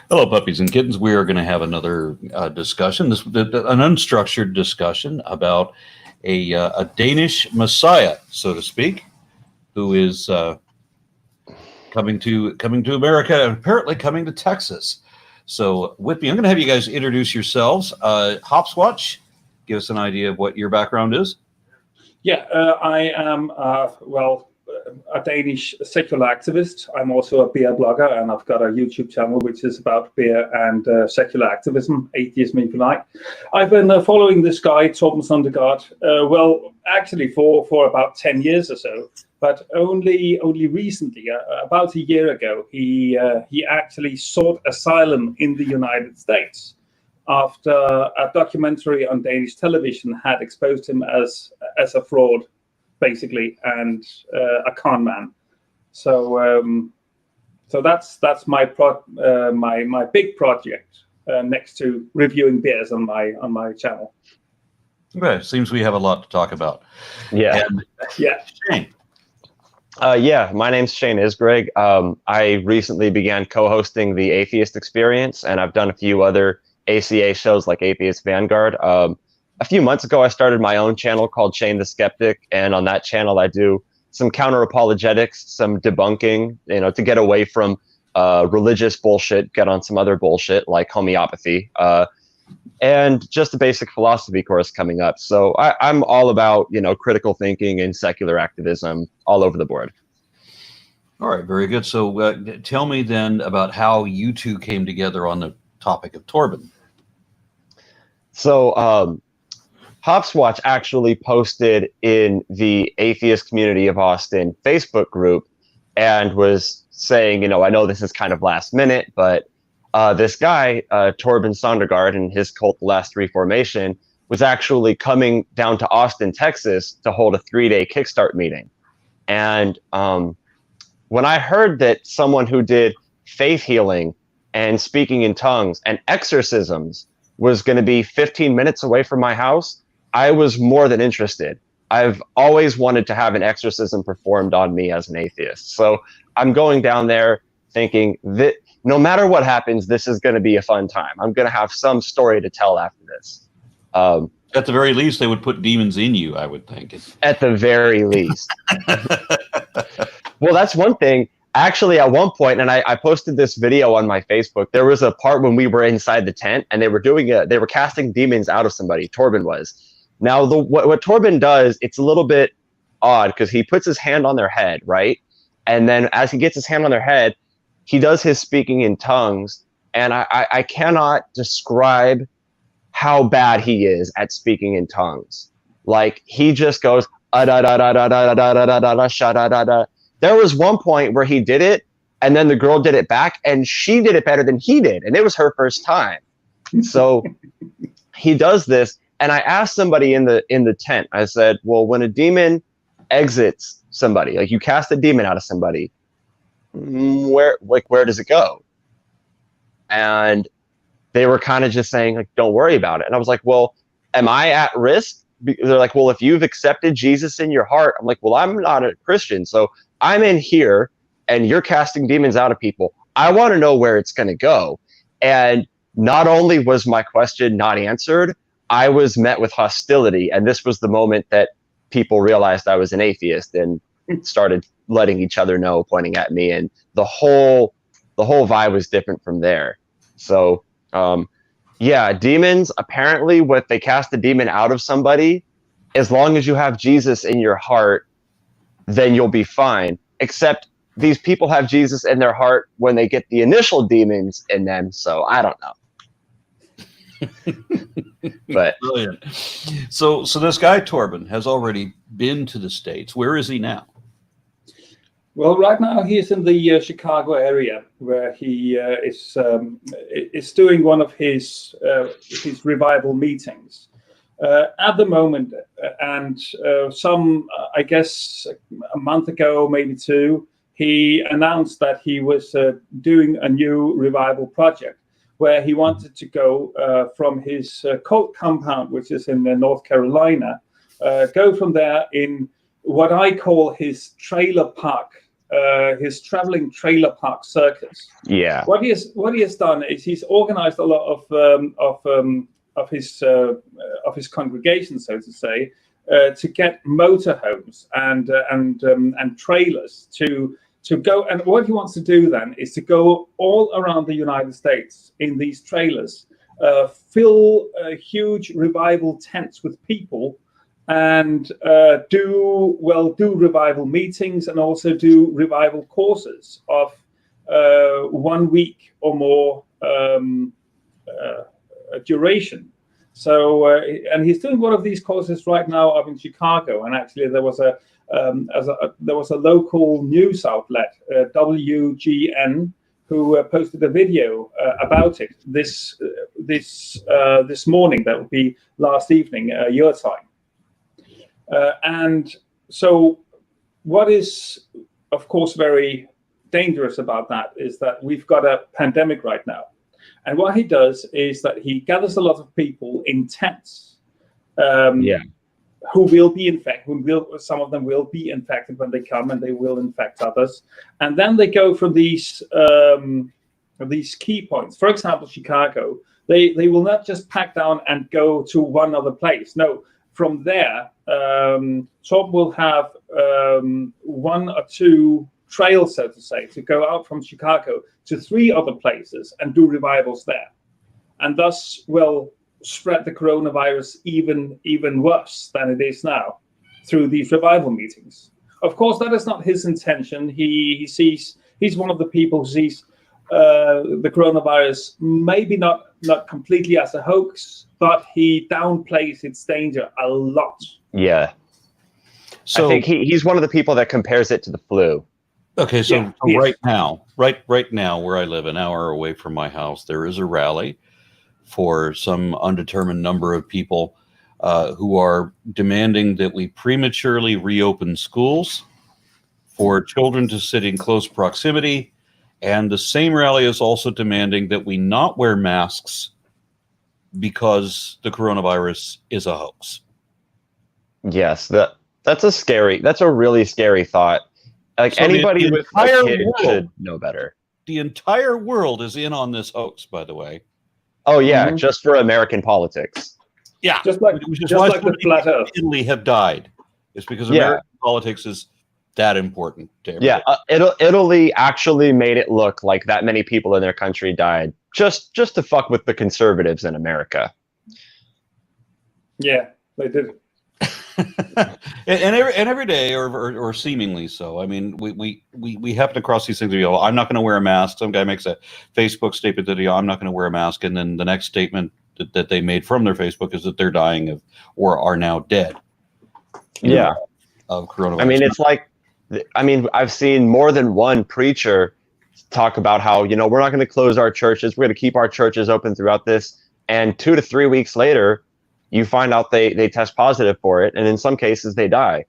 Hello, puppies and kittens. We are going to have another discussion, an unstructured discussion about a Danish Messiah, so to speak, who is coming to America and apparently coming to Texas. So, with me, I'm going to have you guys introduce yourselves. Hopswatch, give us an idea of what your background is. Yeah, I am a Danish secular activist. I'm also a beer blogger, and I've got a YouTube channel which is about beer and secular activism, atheism if you like. I've been following this guy, Torben Søndergaard, actually for about 10 years or so, but only recently, about a year ago, he actually sought asylum in the United States after a documentary on Danish television had exposed him as a fraud, basically, and a con man. So that's my my big project next to reviewing beers on my channel. Okay, seems we have a lot to talk about. Yeah. And, Shane. My name's Shane Isgrig. I recently began co-hosting the Atheist Experience, and I've done a few other ACA shows like Atheist Vanguard. A few months ago, I started my own channel called Shane the Skeptic, and on that channel, I do some counter apologetics, some debunking, to get away from religious bullshit, get on some other bullshit like homeopathy, and just a basic philosophy course coming up. So I'm all about, critical thinking and secular activism all over the board. All right, very good. So tell me then about how you two came together on the topic of Torben. So Hopswatch actually posted in the Atheist Community of Austin Facebook group and was saying, I know this is kind of last minute, but this guy, Torben Søndergaard, and his cult, The Last Reformation, was actually coming down to Austin, Texas to hold a 3-day Kickstart meeting. And when I heard that someone who did faith healing and speaking in tongues and exorcisms was going to be 15 minutes away from my house, I was more than interested. I've always wanted to have an exorcism performed on me as an atheist. So I'm going down there thinking that no matter what happens, this is going to be a fun time. I'm going to have some story to tell after this. At the very least, they would put demons in you, I would think. At the very least. Well, that's one thing. Actually, at one point, and I posted this video on my Facebook, there was a part when we were inside the tent and they were casting demons out of somebody. Torben was. Now, what Torben does, it's a little bit odd because he puts his hand on their head, right? And then as he gets his hand on their head, he does his speaking in tongues. And I cannot describe how bad he is at speaking in tongues. Like, he just goes, da-da-da-da-da-da-da-da-da-da-da-da-da. There was one point where he did it, and then the girl did it back, and she did it better than he did, and it was her first time. So he does this, and I asked somebody in the tent, I said, well, when a demon exits somebody, like you cast a demon out of somebody, where does it go? And they were kind of just saying, like, don't worry about it. And I was like, well, am I at risk? They're like, well, if you've accepted Jesus in your heart, I'm like, well, I'm not a Christian, so I'm in here and you're casting demons out of people. I want to know where it's going to go. And not only was my question not answered, I was met with hostility. And this was the moment that people realized I was an atheist and started letting each other know, pointing at me. And the whole vibe was different from there. So, demons, apparently when they cast a demon out of somebody, as long as you have Jesus in your heart, then you'll be fine. Except these people have Jesus in their heart when they get the initial demons in them. So I don't know. But brilliant. So this guy Torben has already been to the States. Where is he now? Well, right now he's in the Chicago area, where he is doing one of his revival meetings at the moment. And I guess a month ago, maybe two, he announced that he was doing a new revival project where he wanted to go from his cult compound, which is in North Carolina, go from there in what I call his trailer park his traveling trailer park circus. Yeah. What he has done is he's organized a lot of his congregation, so to say, to get motorhomes and trailers to go. And what he wants to do then is to go all around the United States in these trailers, fill huge revival tents with people, and do revival meetings, and also do revival courses of 1 week or more duration. So, and he's doing one of these courses right now up in Chicago. And actually, there was a local news outlet, WGN, who posted a video about it this morning. That would be last evening, your time. And so, what is, of course, very dangerous about that is that we've got a pandemic right now. And what he does is that he gathers a lot of people in tents, who will be infected. Some of them will be infected when they come, and they will infect others. And then they go from these key points. For example, Chicago. They will not just pack down and go to one other place. No, from there, Torben will have 1 or 2 trails, so to say, to go out from Chicago to 3 other places and do revivals there, and thus will spread the coronavirus even worse than it is now through these revival meetings. Of course, that is not his intention. He's one of the people who sees the coronavirus maybe not completely as a hoax, but he downplays its danger a lot. Yeah. So I think he's one of the people that compares it to the flu. Okay, so right now, where I live, an hour away from my house, there is a rally for some undetermined number of people who are demanding that we prematurely reopen schools for children to sit in close proximity. And the same rally is also demanding that we not wear masks because the coronavirus is a hoax. Yes, that's a really scary thought. Like, so anybody with a kid should know better. The entire world is in on this hoax, by the way. Oh yeah, just for American politics. Yeah, just like the flat Earth. Italy have died. It's because American politics is that important to everybody. Yeah, Italy actually made it look like that many people in their country died just to fuck with the conservatives in America. Yeah, they did. and every day, or seemingly so. I mean, we happen across these things. I'm not going to wear a mask. Some guy makes a Facebook statement that I'm not going to wear a mask, and then the next statement that they made from their Facebook is that they're dying of or are now dead. Of coronavirus. I mean, it's like, I've seen more than one preacher talk about how we're not going to close our churches. We're going to keep our churches open throughout this, and 2 to 3 weeks later, you find out they test positive for it, and in some cases they die.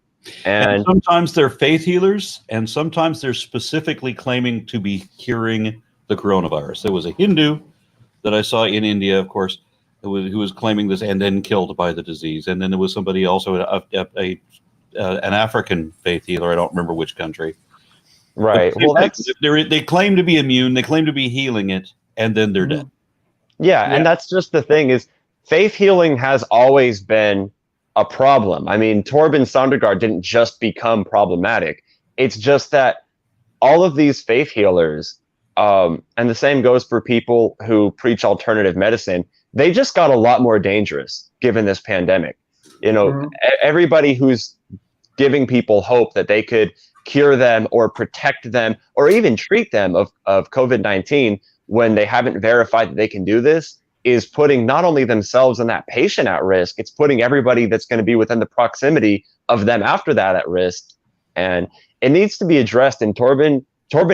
And sometimes they're faith healers, and sometimes they're specifically claiming to be curing the coronavirus. There was a Hindu that I saw in India, of course, who was claiming this and then killed by the disease. And then there was somebody also, an African faith healer. I don't remember which country. Right. Well, they claim to be immune. They claim to be healing it, and then they're dead. Yeah, and that's just the thing is, faith healing has always been a problem. I mean, Torben Søndergaard didn't just become problematic. It's just that all of these faith healers, and the same goes for people who preach alternative medicine, they just got a lot more dangerous given this pandemic. Everybody who's giving people hope that they could cure them or protect them or even treat them of COVID-19 when they haven't verified that they can do this, is putting not only themselves and that patient at risk, it's putting everybody that's going to be within the proximity of them after that at risk. And it needs to be addressed, and Torben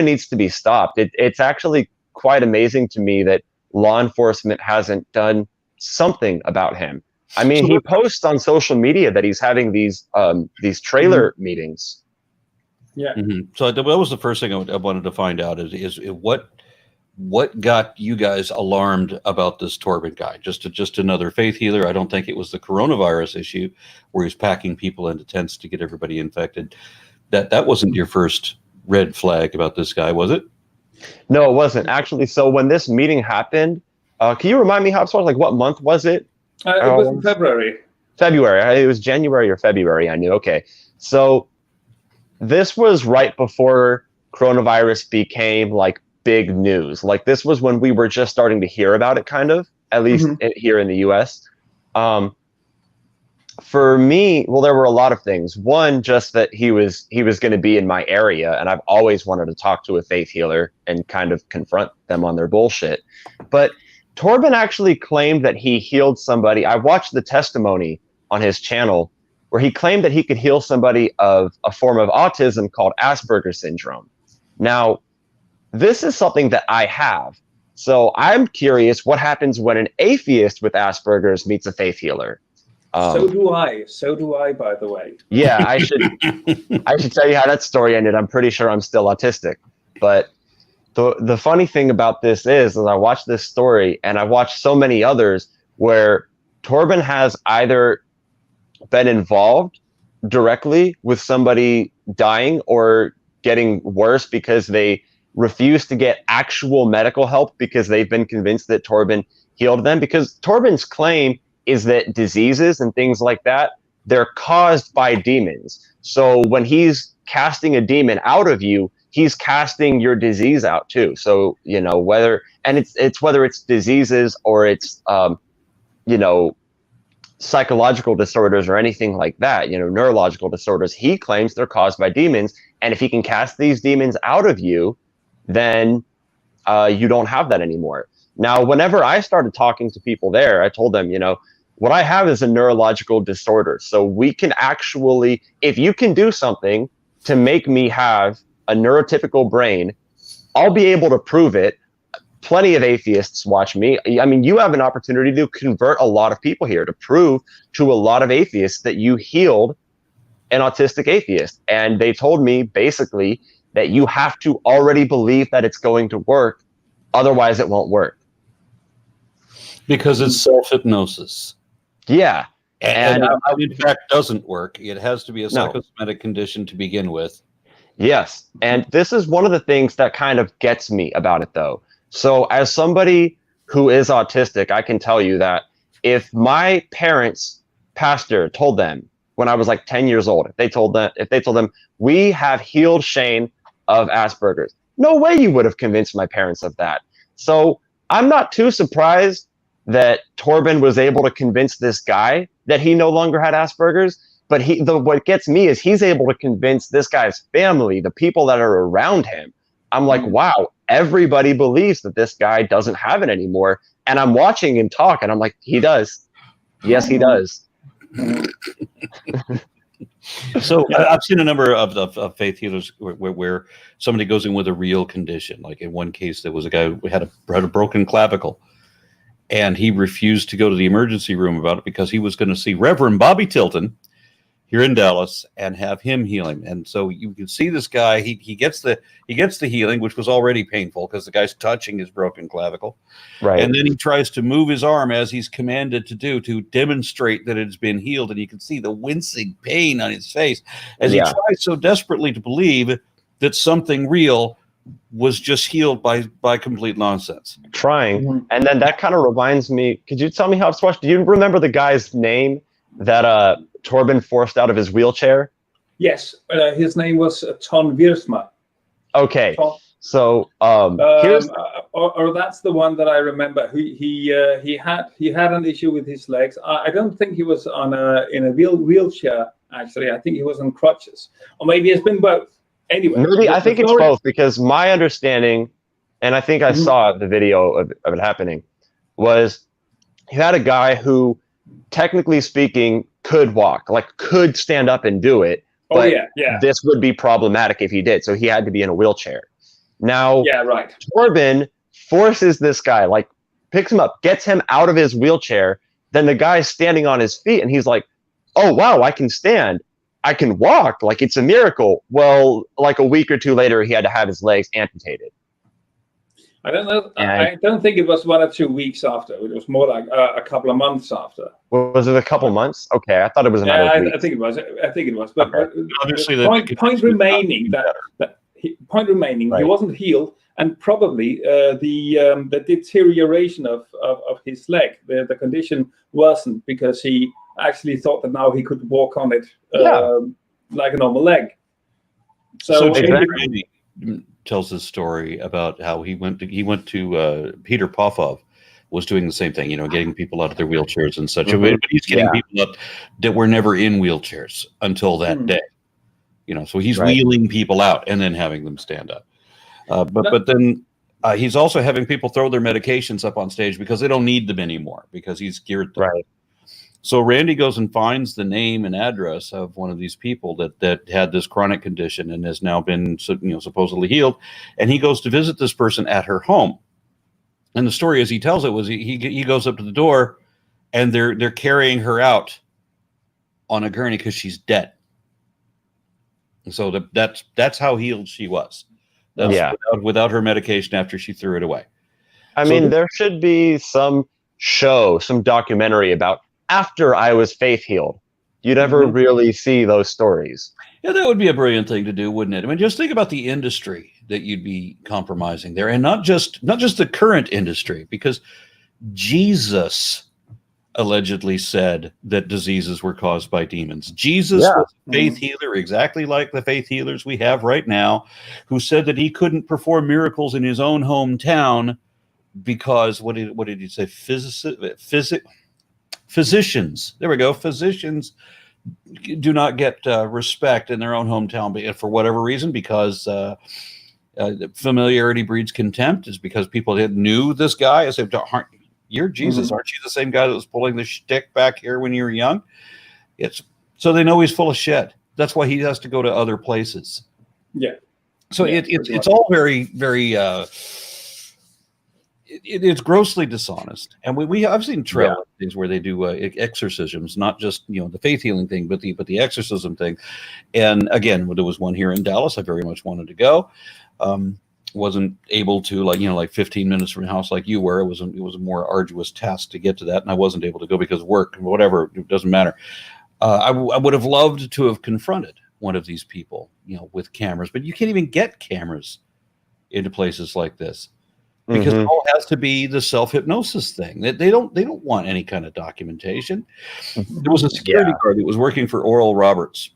needs to be stopped. It's actually quite amazing to me that law enforcement hasn't done something about him. I mean, he posts on social media that he's having these trailer meetings. Yeah. So that was the first thing I wanted to find out is what got you guys alarmed about this Torben guy? Just another faith healer. I don't think it was the coronavirus issue where he's packing people into tents to get everybody infected. That wasn't your first red flag about this guy, was it? No, it wasn't actually. So when this meeting happened, can you remind me, HubSpot, like what month was it? It was in February. February. It was January or February. I knew. Okay. So this was right before coronavirus became like big news. Like this was when we were just starting to hear about it, kind of, at least here in the US. For me, well, there were a lot of things. One, just that he was going to be in my area, and I've always wanted to talk to a faith healer and kind of confront them on their bullshit. But Torben actually claimed that he healed somebody. I watched the testimony on his channel where he claimed that he could heal somebody of a form of autism called Asperger's syndrome. Now, this is something that I have. So I'm curious what happens when an atheist with Asperger's meets a faith healer. So do I. So do I, by the way. Yeah, I should tell you how that story ended. I'm pretty sure I'm still autistic. But the funny thing about this is I watched this story and I watched so many others where Torben has either been involved directly with somebody dying or getting worse because they refuse to get actual medical help because they've been convinced that Torben healed them. Because Torben's claim is that diseases and things like that, they're caused by demons. So when he's casting a demon out of you, he's casting your disease out too. So, you know, whether it's diseases or it's, you know, psychological disorders or anything like that, you know, neurological disorders, he claims they're caused by demons. And if he can cast these demons out of you, then you don't have that anymore. Now, whenever I started talking to people there, I told them, you know, what I have is a neurological disorder. So we can actually, if you can do something to make me have a neurotypical brain, I'll be able to prove it. Plenty of atheists watch me. I mean, you have an opportunity to convert a lot of people here, to prove to a lot of atheists that you healed an autistic atheist. And they told me basically that you have to already believe that it's going to work. Otherwise, it won't work. Because it's self-hypnosis. Yeah. And it in fact doesn't work. It has to be a psychosomatic condition to begin with. Yes. And this is one of the things that kind of gets me about it, though. So as somebody who is autistic, I can tell you that if my parents' pastor told them when I was like 10 years old, if they told them, we have healed Shane of Asperger's, no way you would have convinced my parents of that. So I'm not too surprised that Torben was able to convince this guy that he no longer had Asperger's. But what gets me is he's able to convince this guy's family, the people that are around him. I'm like, wow, everybody believes that this guy doesn't have it anymore. And I'm watching him talk and I'm like, he does. Yes, he does. So I've seen a number of faith healers where somebody goes in with a real condition. Like in one case, there was a guy who had a broken clavicle. And he refused to go to the emergency room about it because he was going to see Reverend Bobby Tilton here in Dallas and have him heal him. And so you can see this guy, he gets the healing, which was already painful because the guy's touching his broken clavicle. Right. And then he tries to move his arm as he's commanded to do to demonstrate that it's been healed. And you can see the wincing pain on his face as he tries so desperately to believe that something real was just healed by complete nonsense. Trying. And then that kind of reminds me, could you tell me how it's watched? Do you remember the guy's name that Torben forced out of his wheelchair? Yes, his name was Ton Wiersma. Okay. So here's or that's the one that I remember. He had an issue with his legs. I don't think he was in a wheelchair actually. I think he was on crutches, or maybe it's been both. Anyway, maybe I think it's both, because my understanding, and I think I saw the video of it happening, was you had a guy who, technically speaking, could walk, like could stand up and do it. But this would be problematic if he did, so he had to be in a wheelchair. Now, Torben forces this guy, like picks him up, gets him out of his wheelchair. Then the guy's standing on his feet, and he's like, "Oh wow, I can stand. I can walk, like it's a miracle." Well, like a week or two later, he had to have his legs amputated. I don't know. I don't think it was 1 or 2 weeks after. It was more like a couple of months after. Was it a couple months? Okay, I thought it was another week. I think it was. I think it was. But obviously, the point remaining that point remaining, he Right. wasn't healed, and probably the deterioration of his leg, the condition worsened because he actually thought that now he could walk on it Yeah. like a normal leg. So Exactly. Randy tells this story about how he went to Peter Popoff was doing the same thing, getting people out of their wheelchairs and such. Mhm. But he's getting Yeah. people up that were never in wheelchairs until that day. So he's Right. wheeling people out and then having them stand up. But then he's also having people throw their medications up on stage because they don't need them anymore because he's geared them. Right. So Randy goes and finds the name and address of one of these people that had this chronic condition and has now been supposedly healed, and he goes to visit this person at her home. And the story, as he tells it, was he goes up to the door, and they're carrying her out on a gurney because she's dead. And so that's how healed she was. That's Yeah. without her medication after she threw it away. I So mean, this- there should be some documentary about after I was faith healed. You never really see those stories. Yeah, that would be a brilliant thing to do, wouldn't it? I mean, just think about the industry that you'd be compromising there, and not just the current industry, because Jesus allegedly said that diseases were caused by demons. Jesus was a faith healer, exactly like the faith healers we have right now, who said that he couldn't perform miracles in his own hometown because what did he say? Physicians. There we go. Physicians do not get respect in their own hometown for whatever reason, because familiarity breeds contempt. Is because people knew this guy. I said, "You're Jesus, aren't you the same guy that was pulling the shtick back here when you were young?" So they know he's full of shit. That's why he has to go to other places. Yeah. So it's all very, very. It's grossly dishonest, and I've seen trail things where they do exorcisms, not just the faith healing thing, but the exorcism thing. And again, there was one here in Dallas. I very much wanted to go, wasn't able to, like 15 minutes from the house, like you were. It was a more arduous task to get to that, and I wasn't able to go because of work, whatever. It doesn't matter. I would have loved to have confronted one of these people, with cameras, but you can't even get cameras into places like this. Because it all has to be the self-hypnosis thing. They don't want any kind of documentation. There was a security guard that was working for Oral Roberts,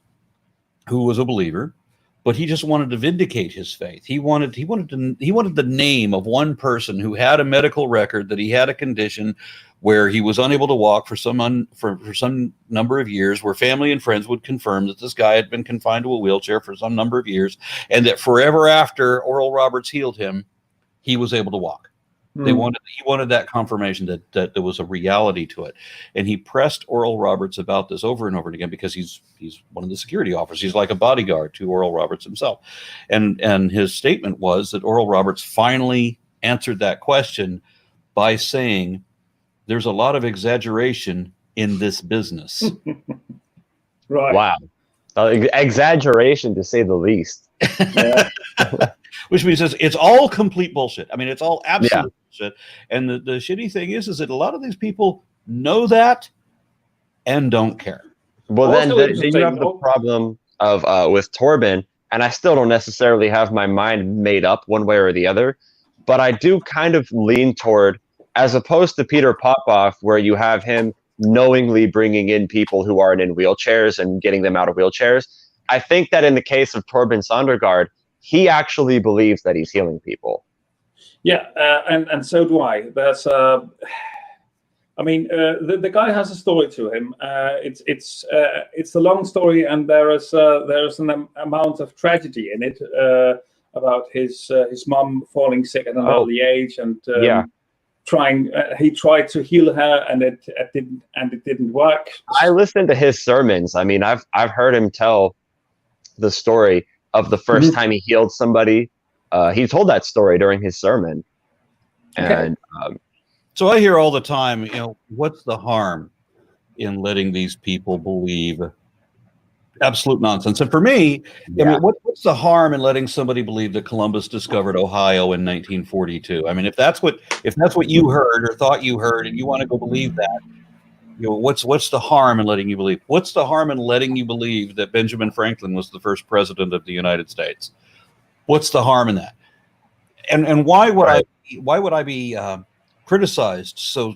who was a believer, but he just wanted to vindicate his faith. He wanted the name of one person who had a medical record that he had a condition where he was unable to walk for some number of years, where family and friends would confirm that this guy had been confined to a wheelchair for some number of years, and that forever after Oral Roberts healed him, he was able to walk. He wanted that confirmation that there was a reality to it, and he pressed Oral Roberts about this over and over again because he's one of the security officers. He's like a bodyguard to Oral Roberts himself, and his statement was that Oral Roberts finally answered that question by saying, "There's a lot of exaggeration in this business." Right. Wow, exaggeration to say the least. Yeah. Which means it's all complete bullshit. I mean, it's all absolute bullshit. And the shitty thing is that a lot of these people know that and don't care. Well, Also then you interesting- have the problem of with Torben, and I still don't necessarily have my mind made up one way or the other, but I do kind of lean toward, as opposed to Peter Popoff, where you have him knowingly bringing in people who aren't in wheelchairs and getting them out of wheelchairs. I think that in the case of Torben Søndergaard, he actually believes that he's healing people. Yeah, and so do I. There's, the guy has a story to him. It's a long story, and there's an amount of tragedy in it about his mom falling sick at an early age, and he tried to heal her, and it didn't work. I listened to his sermons. I mean, I've heard him tell the story of the first time he healed somebody. He told that story during his sermon. And so I hear all the time, what's the harm in letting these people believe absolute nonsense? And for me, I mean, what's the harm in letting somebody believe that Columbus discovered Ohio in 1942? I mean, if that's what you heard or thought you heard, and you want to go believe that, what's the harm in letting you believe? What's the harm in letting you believe that Benjamin Franklin was the first president of the United States? What's the harm in that? And why would I be criticized so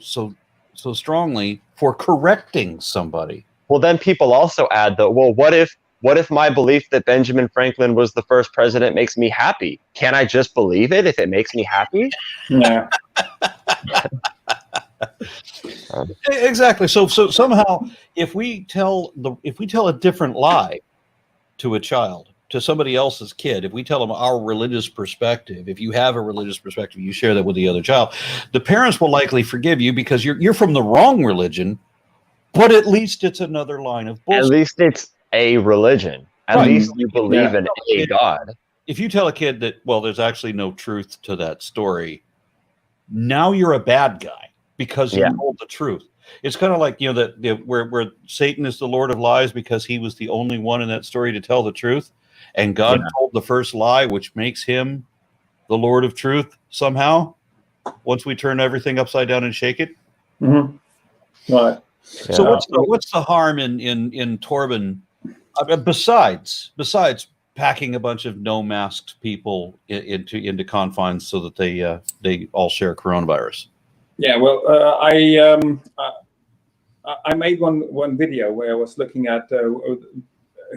strongly for correcting somebody? Well, then people also add that, well, what if my belief that Benjamin Franklin was the first president makes me happy? Can I just believe it if it makes me happy? Yeah. Exactly. So somehow, if we tell a different lie to a child, to somebody else's kid, if we tell them our religious perspective, if you have a religious perspective, you share that with the other child, the parents will likely forgive you because you're from the wrong religion, but at least it's another line of bullshit. At least it's a religion. At least you believe in a God. If you tell a kid that, well, there's actually no truth to that story, now you're a bad guy because you told the truth. It's kind of like, where Satan is the Lord of lies because he was the only one in that story to tell the truth. And God told the first lie, which makes him the Lord of truth somehow, once we turn everything upside down and shake it. Mm-hmm. Right. Yeah. So what's the harm in Torben, besides packing a bunch of no-masked people into confines so that they all share coronavirus? Yeah, well, I made one video where I was looking at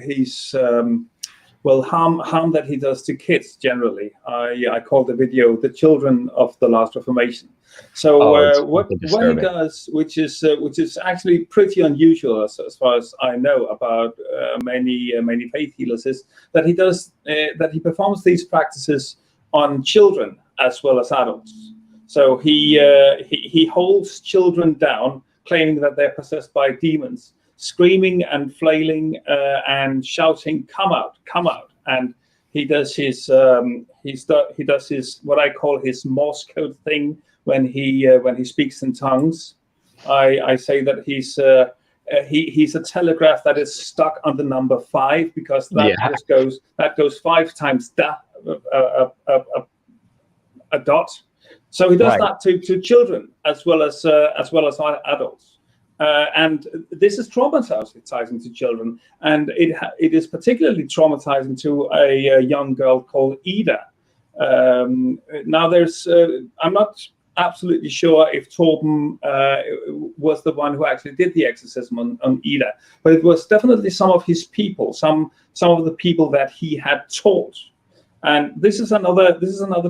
his harm that he does to kids generally. I call the video "The Children of the Last Reformation." So what he does, which is actually pretty unusual as far as I know about many faith healers, is that he performs these practices on children as well as adults. So he holds children down, claiming that they're possessed by demons, screaming and flailing and shouting, "Come out, come out!" And he does his what I call his Morse code thing when he speaks in tongues. I say that he's a telegraph that is stuck on the number 5 because that goes 5 times a dot. So he does that to children as well as adults. And this is traumatizing to children, and it is particularly traumatizing to a young girl called Ida. Now, I'm not absolutely sure if Torben was the one who actually did the exorcism on Ida, but it was definitely some of his people, some of the people that he had taught. And this is another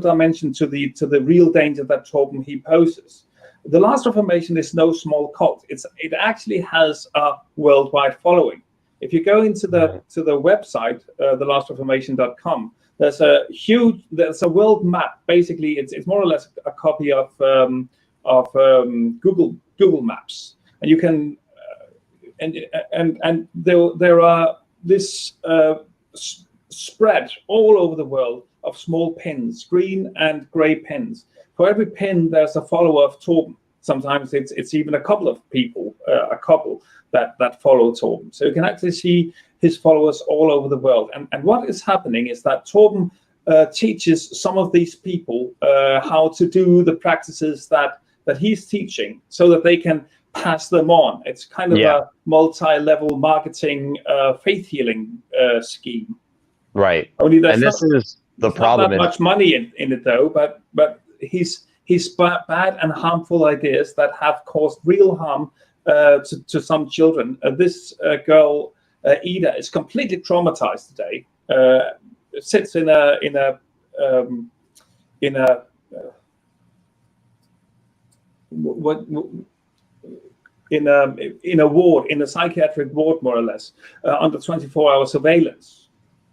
dimension to the real danger that Torben he poses. The Last Reformation is no small cult. It actually has a worldwide following. If you go into the website, thelastreformation.com, there's a world map. Basically, it's more or less a copy of Google Maps, and you can and there are this spread all over the world of small pins, green and gray pins. For every pin, there's a follower of Torben. Sometimes it's even a couple of people, that follow Torben. So you can actually see his followers all over the world. And what is happening is that Torben teaches some of these people how to do the practices that he's teaching so that they can pass them on. It's kind of a multi-level marketing faith healing scheme. Right. Only and this is the problem. Not that much money in it though, but he's bad and harmful ideas that have caused real harm to some children. This girl Ida is completely traumatized today. Sits in a ward, in a psychiatric ward, more or less, under 24-hour surveillance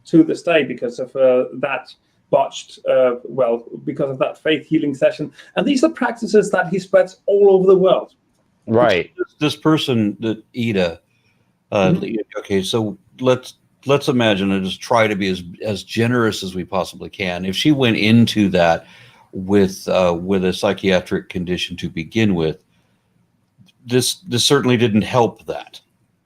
to this day because of that botched, because of that faith healing session. And these are practices that he spreads all over the world. Right. This person, that Ida, okay, so let's imagine and just try to be as generous as we possibly can. If she went into that with a psychiatric condition to begin with, this certainly didn't help that.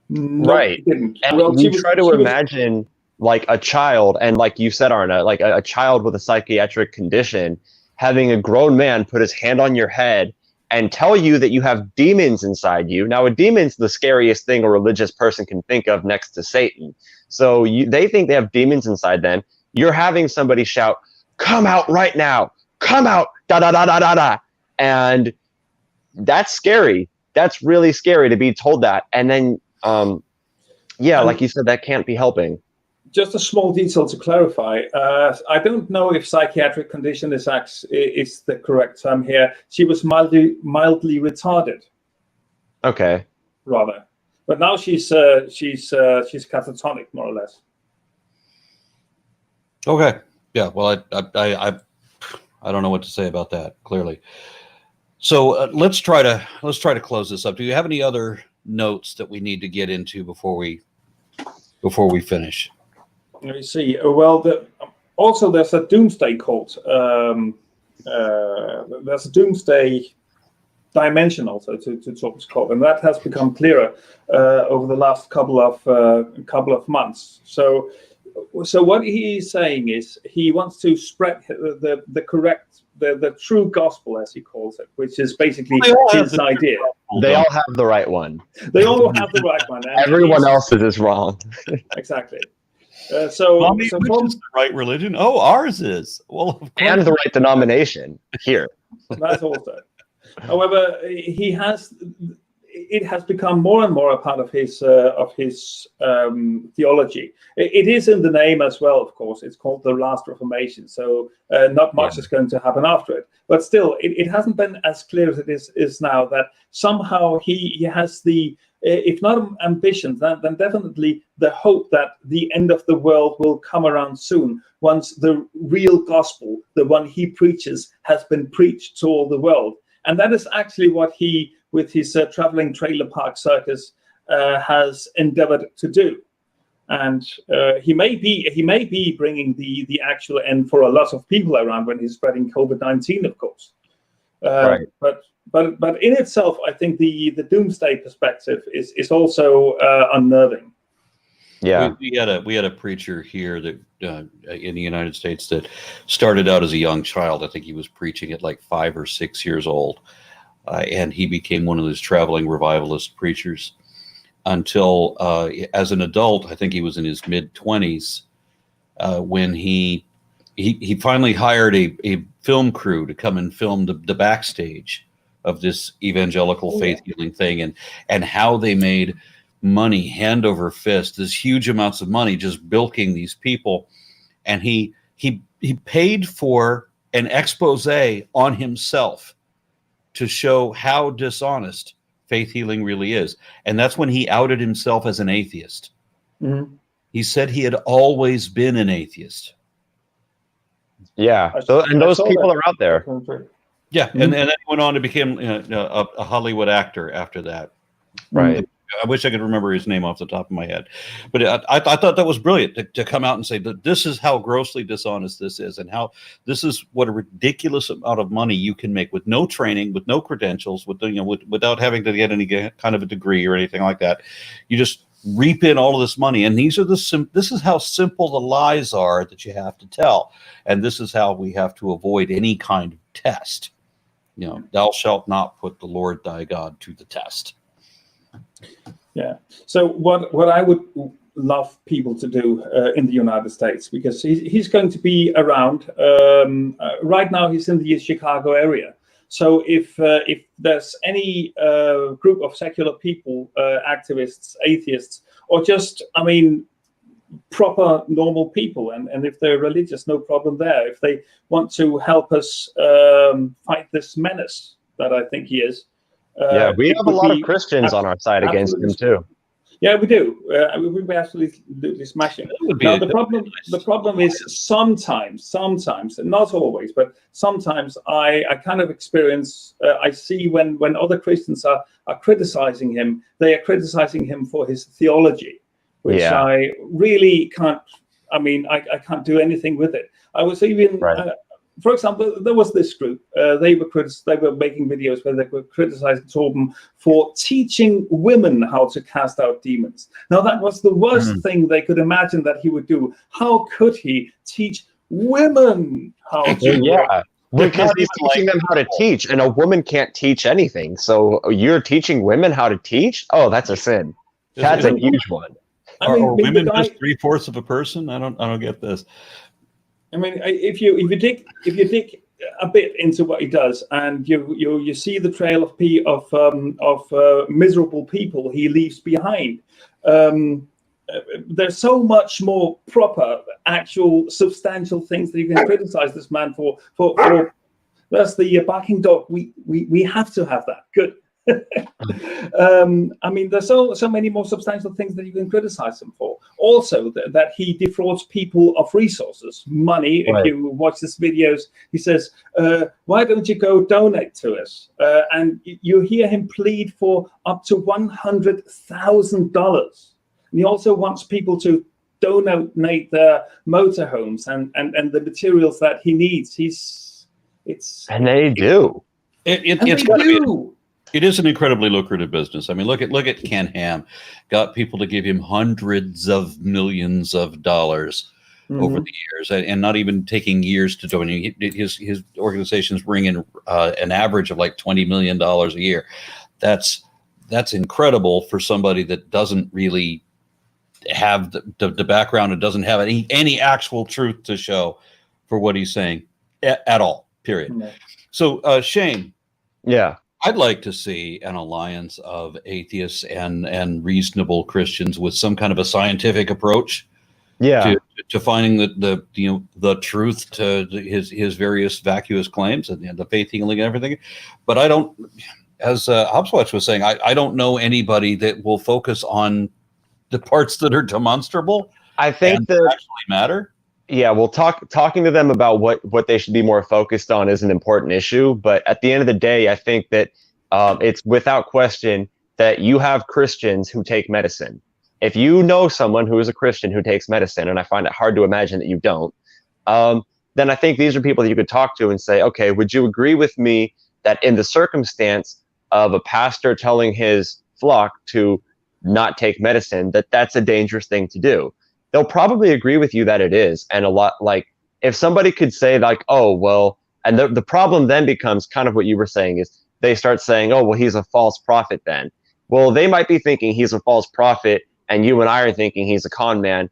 No, right. It didn't. And you try to imagine like a child, and like you said, Arna, like a child with a psychiatric condition having a grown man put his hand on your head and tell you that you have demons inside you. Now, a demon's the scariest thing a religious person can think of next to Satan. So they think they have demons inside them. you're having somebody shout, "Come out right now, come out, da da da da da da," and that's scary. That's really scary to be told that, and then like you said, that can't be helping. Just a small detail to clarify. I don't know if psychiatric condition is the correct term here. She was mildly retarded. Okay. Rather, but now she's catatonic, more or less. Okay. Yeah. Well, I don't know what to say about that. Clearly. So let's try to close this up. Do you have any other notes that we need to get into before we finish? Let me see. Well, there's a doomsday cult. There's a doomsday dimension also to Torben's cult, and that has become clearer over the last couple of months. So what he's saying is he wants to spread the true gospel, as he calls it, which is basically his idea. They all have the right one. They all have the right one. Everyone else's is wrong. Exactly. Which is the right religion? Oh, ours is. Well, of course. And the right denomination here. That's also. However, it has become more and more a part of his theology. It is in the name as well, of course. It's called the Last Reformation, so not much is going to happen after it. But still, it hasn't been as clear as it is now, that somehow he has the, if not ambition, then definitely the hope that the end of the world will come around soon, once the real gospel, the one he preaches, has been preached to all the world. And that is actually what he, with his traveling trailer park circus, has endeavored to do. And he may be bringing the actual end for a lot of people around when he's spreading COVID-19, of course. Right. But in itself, I think the doomsday perspective is also unnerving. Yeah, we had a preacher here that in the United States that started out as a young child. I think he was preaching at like 5 or 6 years old, and he became one of those traveling revivalist preachers until as an adult, I think he was in his mid-20s when he finally hired a film crew to come and film the backstage of this evangelical faith healing thing, and how they made money hand over fist, this huge amounts of money, just bilking these people. And he paid for an expose on himself to show how dishonest faith healing really is. And that's when he outed himself as an atheist. Mm-hmm. He said he had always been an atheist. Yeah, those people are out there. Yeah, mm-hmm. and then he went on to become a Hollywood actor after that. Right. I wish I could remember his name off the top of my head, but I thought that was brilliant to come out and say that this is how grossly dishonest this is, and how this is what a ridiculous amount of money you can make with no training, with no credentials, without having to get any kind of a degree or anything like that. You just reap in all of this money, and this is how simple the lies are that you have to tell, and this is how we have to avoid any kind of test. Thou shalt not put the Lord thy God to the test. Yeah. So what I would love people to do in the United States, because he's going to be around. Right now, he's in the Chicago area. So if there's any group of secular people, activists, atheists, or just, proper normal people, and if they're religious, no problem there. If they want to help us fight this menace that I think he is. We have a lot of Christians on our side against him too. Yeah, we do. We'd be absolutely smashing. Now, the problem is sometimes, not always, but sometimes I kind of experience, I see when other Christians are criticizing him, they are criticizing him for his theology, which I really can't, I can't do anything with it. I was even... Right. For example, there was this group. They were making videos where they were criticizing Torben for teaching women how to cast out demons. Now, that was the worst thing they could imagine that he would do. How could he teach women how to? Yeah, because he's teaching them how to teach, and a woman can't teach anything. So you're teaching women how to teach? Oh, that's a sin. That's a huge one. Are women just 3/4 of a person? I don't get this. I mean, if you dig a bit into what he does, and you see the trail of miserable people he leaves behind. There's so much more proper, actual, substantial things that you can criticize this man for. That's the barking dog. We have to have that. Good. I mean, there's so many more substantial things that you can criticize him for. Also, that he defrauds people of resources, money. Right. If you watch his videos, he says, "Why don't you go donate to us?" And you hear him plead for up to $100,000. And he also wants people to donate their motorhomes and the materials that he needs. And they do. It's got to be. It is an incredibly lucrative business. I mean, look at Ken Ham, got people to give him hundreds of millions of dollars over the years, and not even taking years to do it. His organizations bring in an average of like $20 million a year. That's incredible for somebody that doesn't really have the background and doesn't have any actual truth to show for what he's saying at all. Period. Mm-hmm. So Shane, Yeah. I'd like to see an alliance of atheists and reasonable Christians with some kind of a scientific approach to finding the truth to his various vacuous claims and the faith healing and everything. But I don't, as Hopswatch was saying, I don't know anybody that will focus on the parts that are demonstrable. I think that actually matter. Yeah, well, talking to them about what they should be more focused on is an important issue. But at the end of the day, I think that it's without question that you have Christians who take medicine. If you know someone who is a Christian who takes medicine, and I find it hard to imagine that you don't, then I think these are people that you could talk to and say, okay, would you agree with me that in the circumstance of a pastor telling his flock to not take medicine, that's a dangerous thing to do? They'll probably agree with you that it is. And a lot, like, if somebody could say like, oh, well, and the problem then becomes kind of what you were saying is they start saying, oh, well, he's a false prophet then. Well, they might be thinking he's a false prophet and you and I are thinking he's a con man.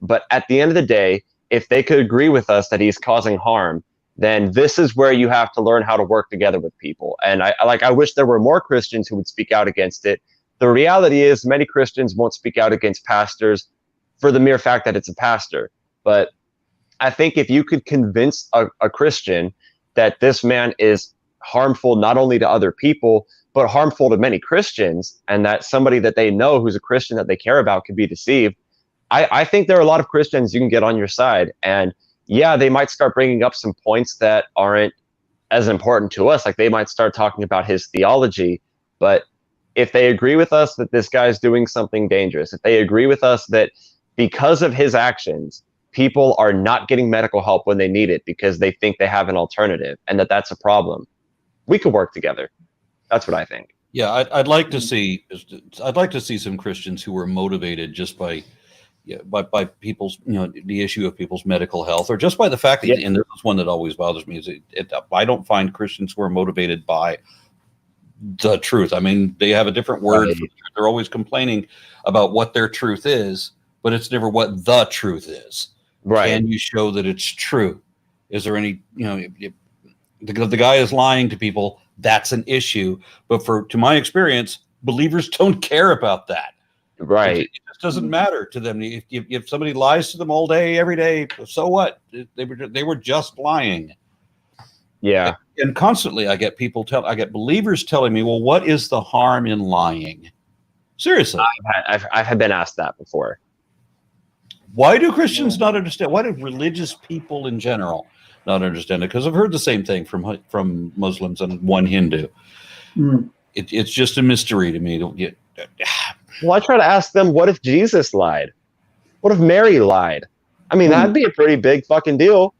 But at the end of the day, if they could agree with us that he's causing harm, then this is where you have to learn how to work together with people. And I wish there were more Christians who would speak out against it. The reality is many Christians won't speak out against pastors for the mere fact that it's a pastor. But I think if you could convince a Christian that this man is harmful not only to other people, but harmful to many Christians, and that somebody that they know who's a Christian that they care about could be deceived, I think there are a lot of Christians you can get on your side. And yeah, they might start bringing up some points that aren't as important to us. Like they might start talking about his theology, but if they agree with us that this guy's doing something dangerous, if they agree with us that because of his actions, people are not getting medical help when they need it because they think they have an alternative and that's a problem, we could work together. That's what I think. Yeah, I'd like to see some Christians who were motivated just by people's, the issue of people's medical health, or just by the fact that, and this is one that always bothers me, is I don't find Christians who are motivated by the truth. I mean, they have a different word. Right. For the truth. They're always complaining about what their truth is, but it's never what the truth is. Right. Can you show that it's true? Is there any, if the guy is lying to people, that's an issue. But to my experience, believers don't care about that. Right. It just doesn't matter to them. If somebody lies to them all day, every day, so what? They were just lying. Yeah. And constantly I get believers telling me, well, what is the harm in lying? Seriously. I've been asked that before. Why do Christians not understand? Why do religious people in general not understand it? Because I've heard the same thing from Muslims and one Hindu. Mm. It's just a mystery to me. Well, I try to ask them, what if Jesus lied? What if Mary lied? I mean, that'd be a pretty big fucking deal.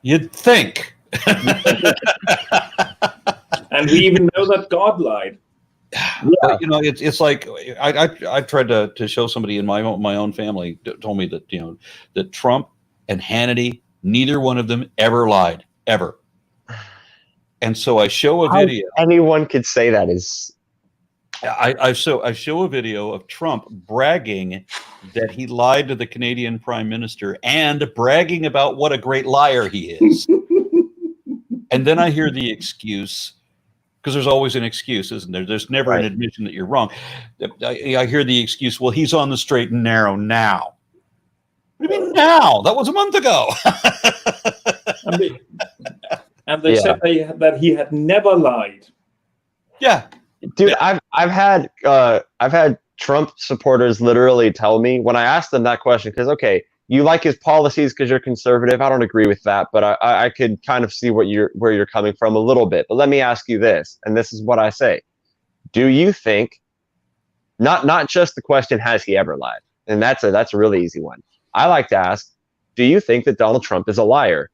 You'd think. And we even know that God lied. Yeah. But it's like I tried to show somebody in my own family told me that that Trump and Hannity, neither one of them ever lied, ever. And so I show a video. Anyone could say that is. I show a video of Trump bragging that he lied to the Canadian Prime Minister and bragging about what a great liar he is. And then I hear the excuse, because there's always an excuse, isn't there? There's never an admission that you're wrong. I hear the excuse, well, he's on the straight and narrow now. What do you mean now? That was a month ago. and they said that he had never lied. Yeah, dude, I've had Trump supporters literally tell me when I asked them that question, because okay, you like his policies because you're conservative. I don't agree with that, but I could kind of see where you're coming from a little bit. But let me ask you this, and this is what I say: do you think, not just the question, has he ever lied? And that's a really easy one. I like to ask, do you think that Donald Trump is a liar?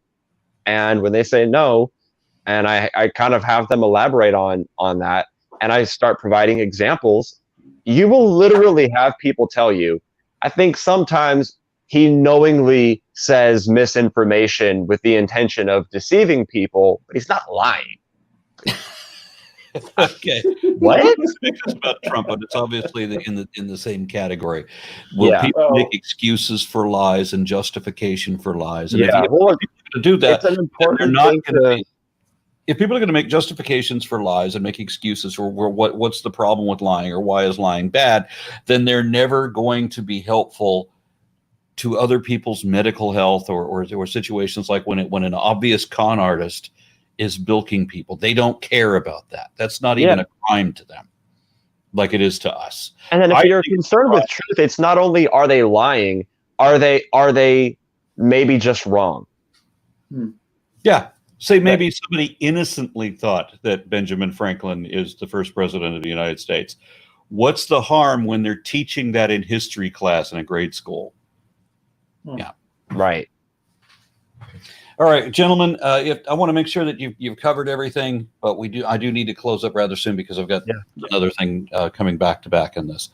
And when they say no, and I kind of have them elaborate on that, and I start providing examples, you will literally have people tell you, I think sometimes he knowingly says misinformation with the intention of deceiving people, but he's not lying. Okay. What? It's about Trump, but it's obviously in the same category. Will people make excuses for lies and justification for lies? And if people are to do that, it's an important thing to. If people are going to make justifications for lies and make excuses for what's the problem with lying or why is lying bad, then they're never going to be helpful to other people's medical health or situations like when an obvious con artist is bilking people. They don't care about that. That's not even a crime to them, like it is to us. And then if you're concerned with truth, it's not only are they lying, are they maybe just wrong? Yeah. Say maybe somebody innocently thought that Benjamin Franklin is the first president of the United States. What's the harm when they're teaching that in history class in a grade school? Yeah. Right. All right, gentlemen, I want to make sure that you've covered everything, but I do need to close up rather soon because I've got another thing coming back to back in this.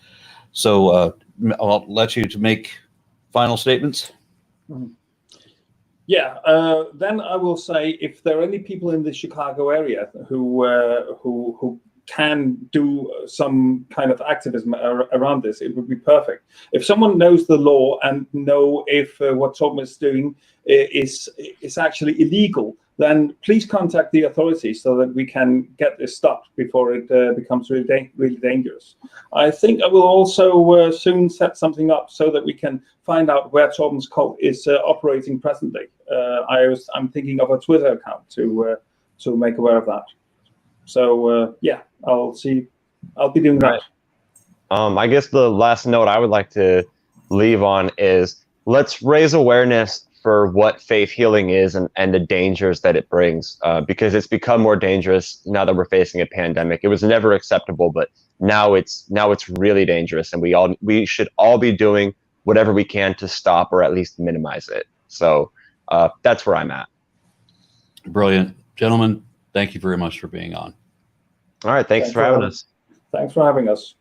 So I'll let you to make final statements. Yeah, then I will say if there are any people in the Chicago area who can do some kind of activism around this, it would be perfect. If someone knows the law and know if what Torben is doing is actually illegal, then please contact the authorities so that we can get this stopped before it becomes really dangerous. I think I will also soon set something up so that we can find out where Torben's cult is operating presently. I'm thinking of a Twitter account to make aware of that. So I'll be doing that. I guess the last note I would like to leave on is let's raise awareness for what faith healing is and the dangers that it brings, because it's become more dangerous now that we're facing a pandemic. It was never acceptable, but now it's really dangerous, and we should all be doing whatever we can to stop or at least minimize it. So that's where I'm at. Brilliant. Gentlemen, thank you very much for being on. All right. Thanks for having us. Thanks for having us.